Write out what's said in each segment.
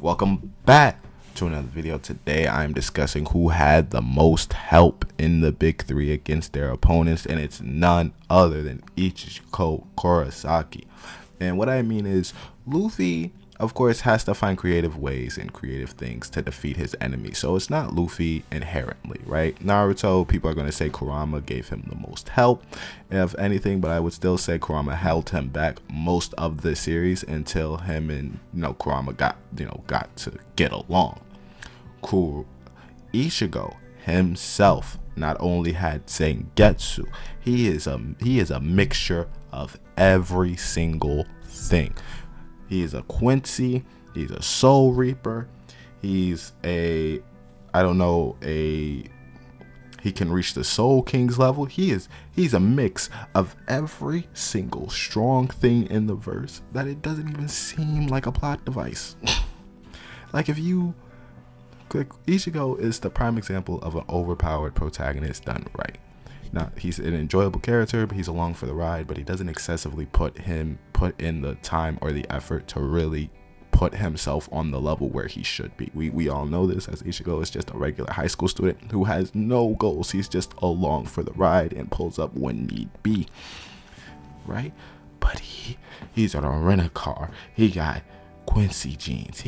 Welcome back to another video. Today I'm discussing who had the most help in the big three against their opponents, and it's none other than Ichigo Kurosaki. And what I mean is, Luffy of course has to find creative ways and creative things to defeat his enemies. So it's not Luffy inherently, right? Naruto, people are going to say Kurama gave him the most help, if anything, but I would still say Kurama held him back most of the series until him and Kurama got to get along. Cool. Ichigo himself not only had Sengetsu, he is a mixture of every single thing. He is a Quincy, he's a Soul Reaper, he's he can reach the Soul King's level. He's a mix of every single strong thing in the verse that it doesn't even seem like a plot device. Like Ichigo is the prime example of an overpowered protagonist done right. Now, he's an enjoyable character, but he's along for the ride, but he doesn't excessively put in the time or the effort to really put himself on the level where he should be. We all know this, as Ichigo is just a regular high school student who has no goals. He's just along for the ride and pulls up when need be, right? But he's on a rent-a-car. He got Quincy jeans.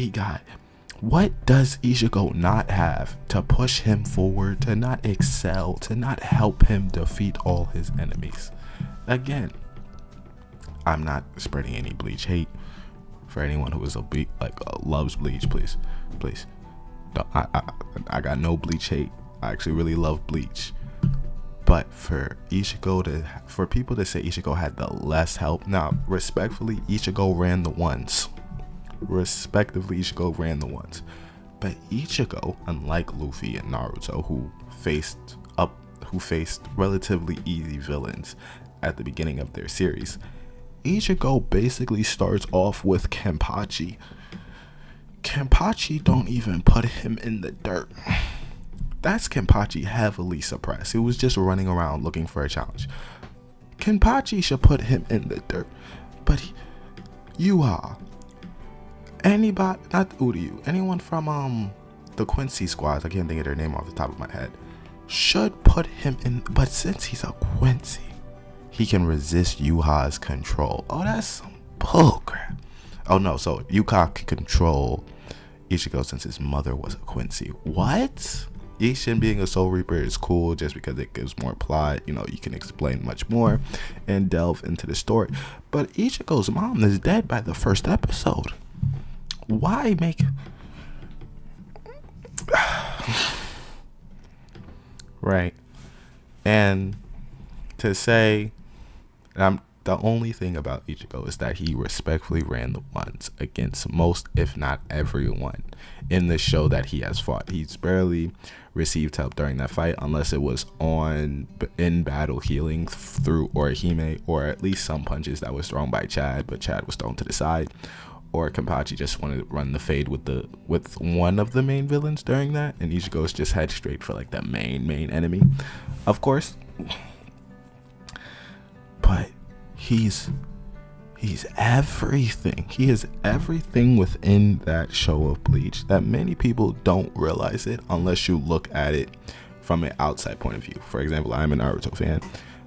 What does Ichigo not have to push him forward, to not excel, to not help him defeat all his enemies? Again, I'm not spreading any Bleach hate for anyone who is loves Bleach. Please. I got no Bleach hate. I actually really love Bleach. But for people to say Ichigo had the less help, now respectfully, Ichigo ran the ones. But Ichigo, unlike Luffy and Naruto, who faced relatively easy villains at the beginning of their series, Ichigo basically starts off with Kenpachi. Kenpachi don't even put him in the dirt. That's Kenpachi heavily suppressed. He was just running around looking for a challenge. Kenpachi should put him in the dirt. But anybody, not Uryu, anyone from the Quincy squads, I can't think of their name off the top of my head, should put him in. But since he's a Quincy, he can resist Yuha's control. Oh, that's some bullcrap. Oh no, so Yuha can control Ichigo since his mother was a Quincy. What? Ishin being a Soul Reaper is cool just because it gives more plot. You can explain much more and delve into the story. But Ichigo's mom is dead by the first episode. Why make right? And to say, the only thing about Ichigo is that he respectfully ran the ones against most, if not everyone, in the show that he has fought. He's barely received help during that fight, unless it was in battle healing through Orihime, or at least some punches that was thrown by Chad, but Chad was thrown to the side. Or Kenpachi just wanted to run the fade with one of the main villains during that, and Ichigo's just head straight for the main enemy, of course. But he's everything. He is everything within that show of Bleach that many people don't realize it unless you look at it from an outside point of view. For example, I'm a Naruto fan.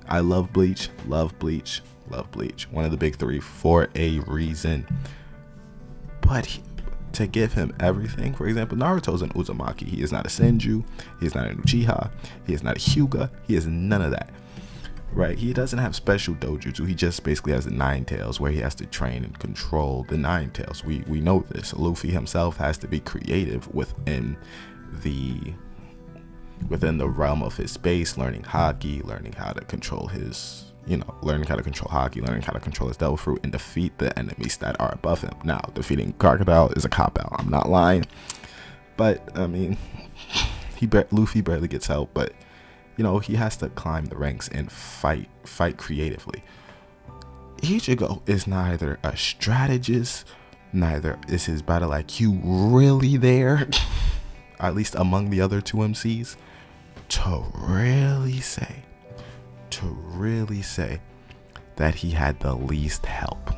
I love Bleach. One of the big three for a reason. But to give him everything, for example, Naruto's an Uzumaki. He is not a Senju. He is not an Uchiha. He is not a Hyuga. He is none of that. Right? He doesn't have special dojutsu. He just basically has the Nine Tails, where he has to train and control the Nine Tails. We know this. Luffy himself has to be creative within the realm of his space, learning Haki, learning how to control his learning how to control Haki, learning how to control his Devil Fruit, and defeat the enemies that are above him. Now, defeating Crocodile is a cop-out. I'm not lying. But, I mean, Luffy barely gets help, but, he has to climb the ranks and fight creatively. Ichigo is neither a strategist, neither is his battle IQ really there, at least among the other two MCs, to really say that he had the least help.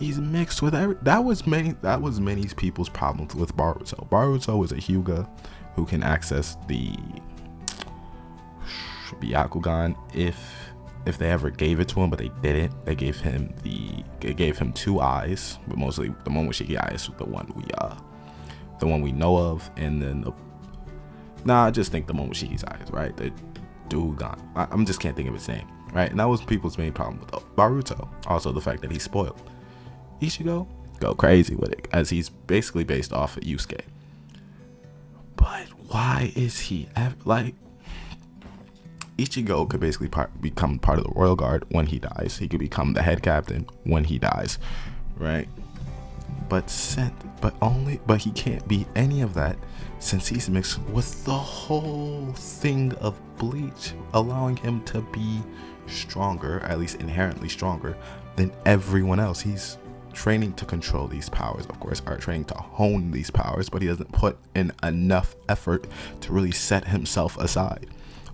he's mixed with that was many people's problems with Boruto. Boruto is a Hyuga who can access the Byakugan if they ever gave it to him, but they didn't. They gave him 2 eyes, but mostly the one with Shiki eyes, the one we know of, and then I just think the one with Shiki's eyes, right? The Dugan. I just can't think of his name, right? And that was people's main problem with Boruto. Also, the fact that he's spoiled. Ichigo, go crazy with it, as he's basically based off of Yusuke. But why is he like? Ichigo could basically become part of the Royal Guard when he dies. He could become the head captain when he dies, right? But he can't be any of that since he's mixed with the whole thing of Bleach, allowing him to be stronger, at least inherently stronger, than everyone else. He's training to control these powers, of course, are training to hone these powers, but he doesn't put in enough effort to really set himself aside.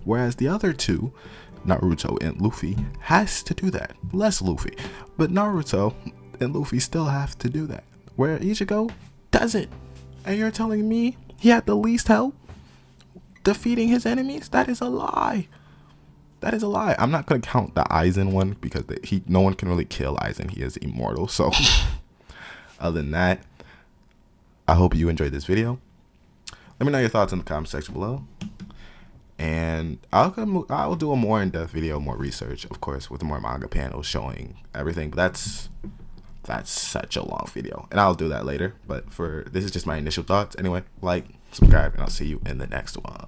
Whereas the other two, Naruto and Luffy, has to do that. Less Luffy, but Naruto and Luffy still have to do that, where Ichigo doesn't. And you're telling me he had the least help defeating his enemies? That is a lie. That is a lie. I'm not going to count the Aizen one because no one can really kill Aizen. He is immortal. So other than that, I hope you enjoyed this video. Let me know your thoughts in the comment section below. And I'll do a more in-depth video, more research, of course, with more manga panels showing everything. But that's such a long video, and I'll do that later. But this is just my initial thoughts. Anyway, like, subscribe, and I'll see you in the next one.